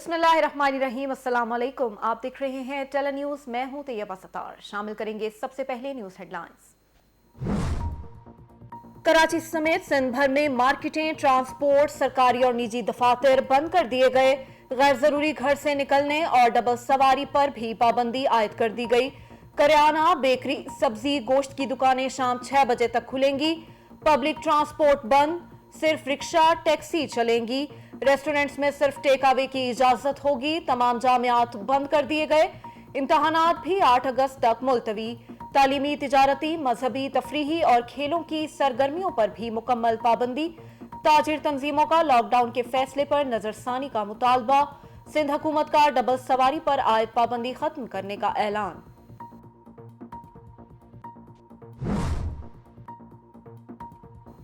بسم اللہ الرحمن الرحیم، السلام علیکم۔ آپ دیکھ رہے ہیں ٹیلی نیوز، میں ہوں طیبہ ستار۔ شامل کریں گے سب سے پہلے نیوز ہیڈ لائنز۔ کراچی سمیت سندھ بھر میں مارکیٹیں، ٹرانسپورٹ، سرکاری اور نجی دفاتر بند کر دیے گئے۔ غیر ضروری گھر سے نکلنے اور ڈبل سواری پر بھی پابندی عائد کر دی گئی۔ کریانہ، بیکری، سبزی، گوشت کی دکانیں شام 6 بجے تک کھلیں گی۔ پبلک ٹرانسپورٹ بند، صرف رکشہ، ٹیکسی چلیں گی۔ ریسٹورنٹس میں صرف ٹیک اوے کی اجازت ہوگی۔ تمام جامعات بند کر دیے گئے۔ امتحانات بھی 8 اگست تک ملتوی۔ تعلیمی، تجارتی، مذہبی، تفریحی اور کھیلوں کی سرگرمیوں پر بھی مکمل پابندی۔ تاجر تنظیموں کا لاک ڈاؤن کے فیصلے پر نظر ثانی کا مطالبہ۔ سندھ حکومت کا ڈبل سواری پر عائد پابندی ختم کرنے کا اعلان۔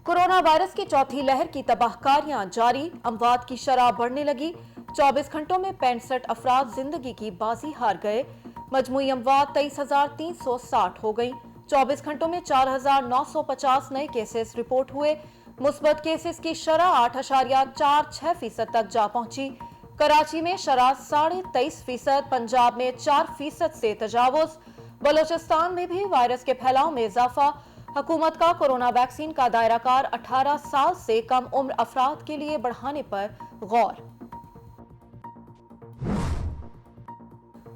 کورونا وائرس کی چوتھی لہر کی تباہ کاریاں جاری، اموات کی شرح بڑھنے لگی۔ 24 گھنٹوں میں 65 افراد زندگی کی بازی ہار گئے۔ مجموعی اموات 23,360 ہو گئیں۔ 24 گھنٹوں میں 4,950 نئے کیسز رپورٹ ہوئے۔ مثبت کیسز کی شرح 8.46% تک جا پہنچی۔ کراچی میں شرح 23.5%، پنجاب میں 4% سے تجاوز۔ بلوچستان میں بھی وائرس کے پھیلاؤ میں اضافہ۔ حکومت کا کورونا ویکسین کا دائرہ کار 18 سال سے کم عمر افراد کے لیے بڑھانے پر غور۔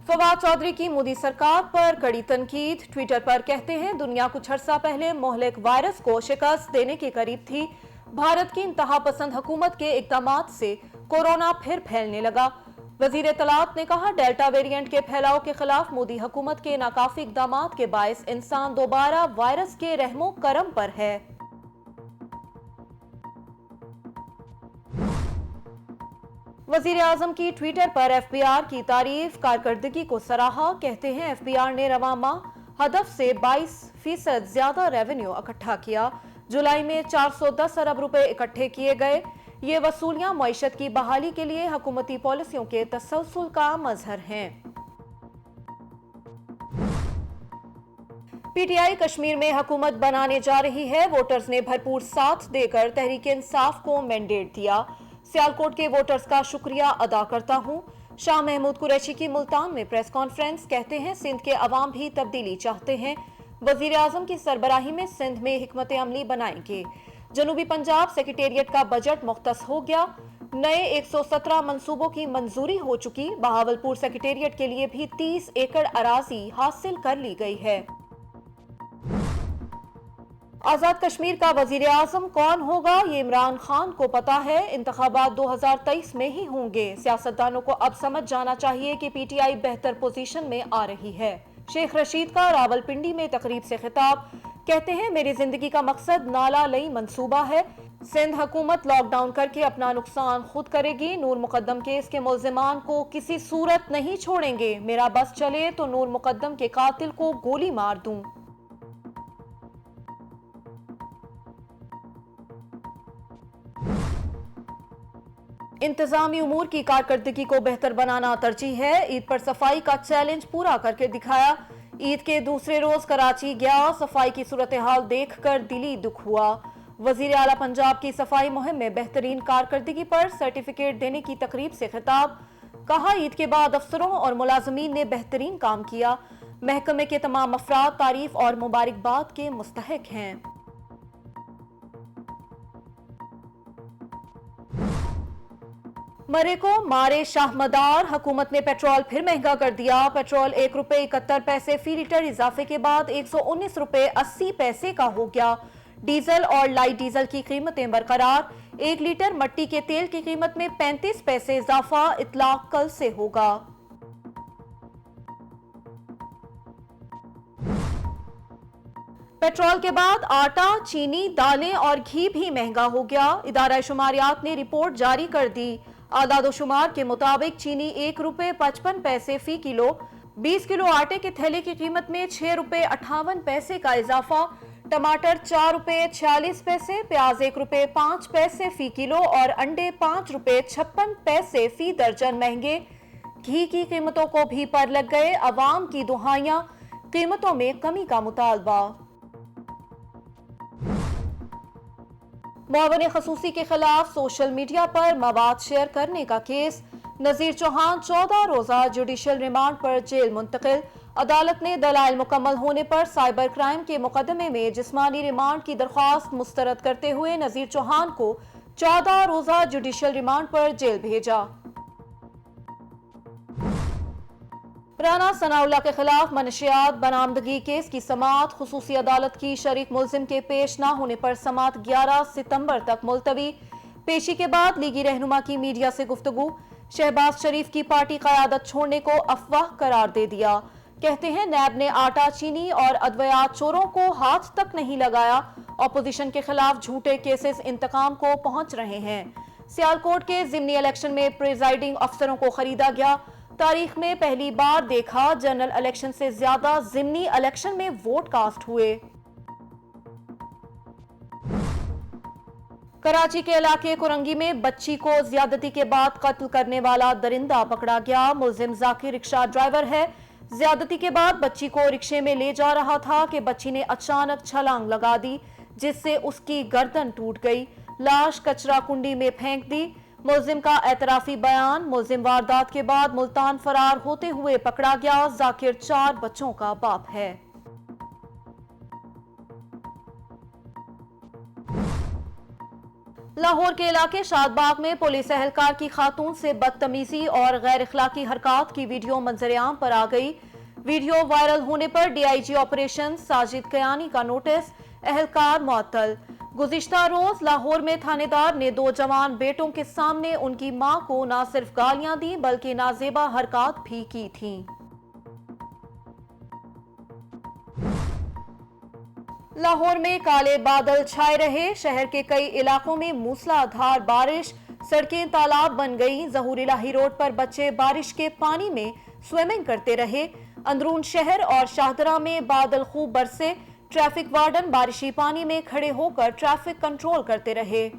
فواد چودھری کی مودی سرکار پر کڑی تنقید۔ ٹویٹر پر کہتے ہیں، دنیا کچھ عرصہ پہلے مہلک وائرس کو شکست دینے کے قریب تھی۔ بھارت کی انتہا پسند حکومت کے اقدامات سے کورونا پھر پھیلنے لگا۔ وزیر اطلاعات نے کہا، ڈیلٹا ویرینٹ کے پھیلاؤ کے خلاف مودی حکومت کے ناکافی اقدامات کے باعث انسان دوبارہ وائرس کے رحم و کرم پر ہے۔ وزیر اعظم کی ٹویٹر پر ایف بی آر کی تعریف، کارکردگی کو سراہا۔ کہتے ہیں، ایف بی آر نے رواں ماہ ہدف سے 22% زیادہ ریونیو اکٹھا کیا۔ جولائی میں 410 ارب روپے اکٹھے کیے گئے۔ یہ وصولیاں معیشت کی بحالی کے لیے حکومتی پالیسیوں کے تسلسل کا مظہر ہیں۔ پی ٹی آئی کشمیر میں حکومت بنانے جا رہی ہے۔ ووٹرز نے بھرپور ساتھ دے کر تحریک انصاف کو مینڈیٹ دیا۔ سیالکوٹ کے ووٹرز کا شکریہ ادا کرتا ہوں۔ شاہ محمود قریشی کی ملتان میں پریس کانفرنس۔ کہتے ہیں، سندھ کے عوام بھی تبدیلی چاہتے ہیں۔ وزیر اعظم کی سربراہی میں سندھ میں حکمت عملی بنائیں گے۔ جنوبی پنجاب سیکریٹریٹ کا بجٹ مختص ہو گیا۔ نئے 117 منصوبوں کی منظوری ہو چکی۔ بہاولپور سیکریٹریٹ کے لیے بھی 30 ایکڑ اراضی حاصل کر لی گئی ہے۔ آزاد کشمیر کا وزیر اعظم کون ہوگا، یہ عمران خان کو پتا ہے۔ انتخابات 2023 میں ہی ہوں گے۔ سیاستدانوں کو اب سمجھ جانا چاہیے کہ پی ٹی آئی بہتر پوزیشن میں آ رہی ہے۔ شیخ رشید کا راولپنڈی میں تقریب سے خطاب۔ کہتے ہیں، میری زندگی کا مقصد نالہ لئی منصوبہ ہے۔ سندھ حکومت لاک ڈاؤن کر کے اپنا نقصان خود کرے گی۔ نور مقدم کیس کے ملزمان کو کسی صورت نہیں چھوڑیں گے۔ میرا بس چلے تو نور مقدم کے قاتل کو گولی مار دوں۔ انتظامی امور کی کارکردگی کو بہتر بنانا ترجیح ہے۔ عید پر صفائی کا چیلنج پورا کر کے دکھایا۔ عید کے دوسرے روز کراچی گیا، صفائی کی صورتحال دیکھ کر دلی دکھ ہوا۔ وزیر اعلیٰ پنجاب کی صفائی مہم میں بہترین کارکردگی پر سرٹیفکیٹ دینے کی تقریب سے خطاب۔ کہا، عید کے بعد افسروں اور ملازمین نے بہترین کام کیا۔ محکمے کے تمام افراد تعریف اور مبارکباد کے مستحق ہیں۔ مرے کو مارے شاہ مدار، حکومت نے پیٹرول پھر مہنگا کر دیا۔ پیٹرول 1 روپے 71 پیسے فی لیٹر اضافے کے بعد 119 روپے 80 پیسے کا ہو گیا۔ ڈیزل اور لائٹ ڈیزل کی قیمتیں برقرار۔ 1 لیٹر مٹی کے تیل کی قیمت میں 35 پیسے اضافہ، اطلاق کل سے ہوگا۔ پیٹرول کے بعد آٹا، چینی، دالیں اور گھی بھی مہنگا ہو گیا۔ ادارہ شماریات نے رپورٹ جاری کر دی۔ اعداد و شمار کے مطابق چینی 1 روپے 55 پیسے فی کلو، 20 کلو آٹے کے تھیلے کی قیمت میں 6 روپے 58 پیسے کا اضافہ، ٹماٹر 4 روپے 46 پیسے، پیاز 1 روپے 5 پیسے فی کلو اور انڈے 5 روپے 56 پیسے فی درجن مہنگے۔ گھی کی قیمتوں کو بھی پر لگ گئے۔ عوام کی دہائیاں، قیمتوں میں کمی کا مطالبہ۔ معاون خصوصی کے خلاف سوشل میڈیا پر مواد شیئر کرنے کا کیس۔ नजीर चौहान 14 रोजा जुडिशल रिमांड पर जेल मुंतकिल। अदालत ने दलाइल मुकम्मल होने पर साइबर क्राइम के मुकदमे में जिस्मानी रिमांड की दरख्वास्त मुस्तरद करते हुए नजीर चौहान को 14 रोजा जुडिशल रिमांड पर जेल भेजा। राना सनाउल्लाह के खिलाफ मनशियात बरामदगी केस की समाअत खुसूसी अदालत की शरीक मुल्जिम के पेश न होने पर समाअत 11 सितंबर तक मुलतवी। पेशी के बाद लीगी रहनुमा की मीडिया से गुफ्तगू। शहबाज शरीफ की पार्टी क़यादत छोड़ने को अफवाह करार दे दिया। कहते हैं नैब ने आटा, चीनी और अद्वियात चोरों को हाथ तक नहीं लगाया। अपोजिशन के खिलाफ झूठे केसेस इंतकाम को पहुंच रहे हैं। सियालकोट के ज़िमनी इलेक्शन में प्रिजाइडिंग अफसरों को खरीदा गया। तारीख में पहली बार देखा जनरल इलेक्शन से ज्यादा ज़िमनी इलेक्शन में वोट कास्ट हुए। कराची के इलाके कुरंगी में बच्ची को ज्यादती के बाद कत्ल करने वाला दरिंदा पकड़ा गया। मुल्जिम जाकिर रिक्शा ड्राइवर है। ज्यादती के बाद बच्ची को रिक्शे में ले जा रहा था कि बच्ची ने अचानक छलांग लगा दी, जिससे उसकी गर्दन टूट गई। लाश कचरा कुंडी में फेंक दी। मुल्जिम का एतराफी बयान। मुल्जिम वारदात के बाद मुल्तान फरार होते हुए पकड़ा गया। जाकिर 4 बच्चों का बाप है। लाहौर के इलाके शादबाग में पुलिस एहलकार की खातून से बदतमीजी और गैर इखलाकी हरकत की वीडियो मंजरेआम पर आ गई। वीडियो वायरल होने पर डीआईजी ऑपरेशन साजिद कयानी का नोटिस, एहलकार मुअत्तल। गुज़िश्ता रोज लाहौर में थानेदार ने 2 जवान बेटों के सामने उनकी मां को न सिर्फ गालियां दी बल्कि नाजेबा हरकत भी की थी। लाहौर में काले बादल छाए रहे। शहर के कई इलाकों में मूसलाधार बारिश, सड़कें तालाब बन गई। ज़हूर इलाही रोड पर बच्चे बारिश के पानी में स्विमिंग करते रहे। अंदरून शहर और शाहदरा में बादल खूब बरसे। ट्रैफिक वार्डन बारिशी पानी में खड़े होकर ट्रैफिक कंट्रोल करते रहे।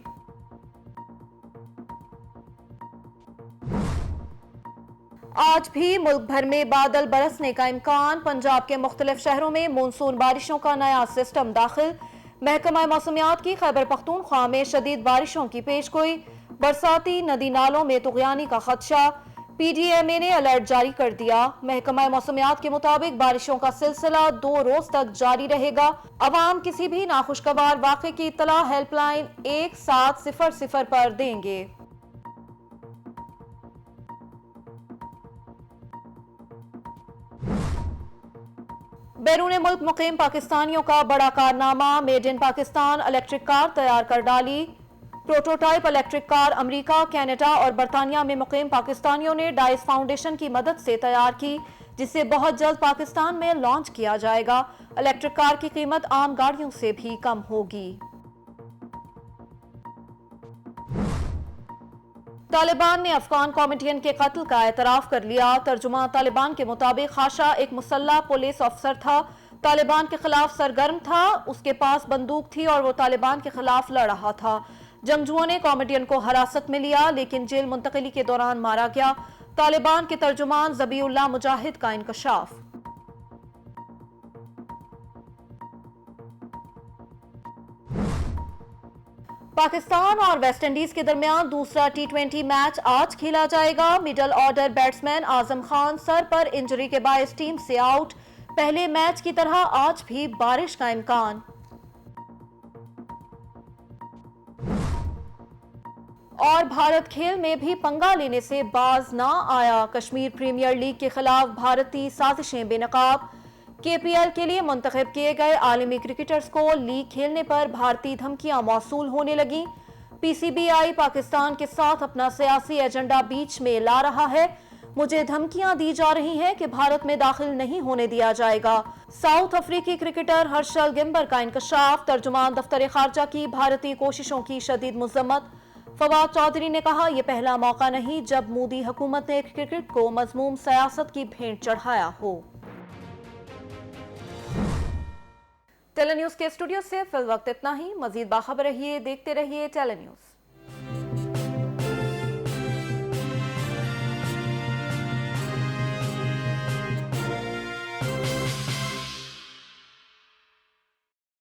आज भी मुल्क भर में बादल बरसने का इम्कान। पंजाब के मुख्तलिफ शहरों में मानसून बारिशों का नया सिस्टम दाखिल। महकमा मौसमियात की खैबर पख्तूनख्वा में शदीद बारिशों की पेशगोई। बरसाती नदी नालों में तुग़यानी का खदशा। पीडीएमए ने अलर्ट जारी कर दिया। महकमा मौसमियात के मुताबिक बारिशों का सिलसिला 2 रोज तक जारी रहेगा। अवाम किसी भी नाखुशगवार वाक़े की इत्तला हेल्पलाइन 1700 पर देंगे। बैरून मुल्क मुकीम पाकिस्तानियों का बड़ा कारनामा। Made in Pakistan electric car तैयार कर डाली। Prototype electric car America, Canada और बरतानिया में मुकीम पाकिस्तानियों ने डाइस फाउंडेशन की मदद से तैयार की, जिसे बहुत जल्द पाकिस्तान में लॉन्च किया जाएगा। इलेक्ट्रिक कार की कीमत आम गाड़ियों से भी कम होगी। तालिबान ने अफगान कॉमेडियन के कत्ल का एतराफ कर लिया। तर्जुमा तालिबान के मुताबिक खाशा एक मुसल्लह पुलिस अफसर था। तालिबान के खिलाफ सरगर्म था। उसके पास बंदूक थी और वो तालिबान के खिलाफ लड़ रहा था। जंगजुओं ने कॉमेडियन को हिरासत में लिया, लेकिन जेल मुंतकिली के दौरान मारा गया। तालिबान के तर्जुमान ज़बीउल्लाह मुजाहिद का इंकशाफ। पाकिस्तान और वेस्ट इंडीज के दरमियान दूसरा T20 मैच आज खेला जाएगा। Middle order batsman Azam Khan sir पर इंजरी के बायस टीम से आउट। पहले मैच की तरह आज भी बारिश का इम्कान। और भारत खेल में भी पंगा लेने से बाज ना आया। कश्मीर प्रीमियर लीग के खिलाफ भारतीय साजिशें बेनकाब। KPL के लिए मुंतखब किए गए आलमी क्रिकेटर्स को लीग खेलने पर भारतीय धमकियां मौसूल होने लगी। PCBI पाकिस्तान के साथ अपना सियासी एजेंडा बीच में ला रहा है। मुझे धमकियां दी जा रही हैं कि भारत में दाखिल नहीं होने दिया जाएगा। साउथ अफ्रीकी क्रिकेटर हर्षल गिम्बर का इंकशाफ। तर्जुमान दफ्तर खारजा की भारतीय कोशिशों की शदीद मुज़म्मत। फवाद चौधरी ने कहा, यह पहला मौका नहीं जब मोदी हुकूमत ने क्रिकेट को मज़मूम सियासत की भेंट चढ़ाया हो। टेली न्यूज़ के स्टूडियो से फिल वक्त इतना ही। मजीद बाखबर रहिए, देखते रहिए टेली न्यूज़।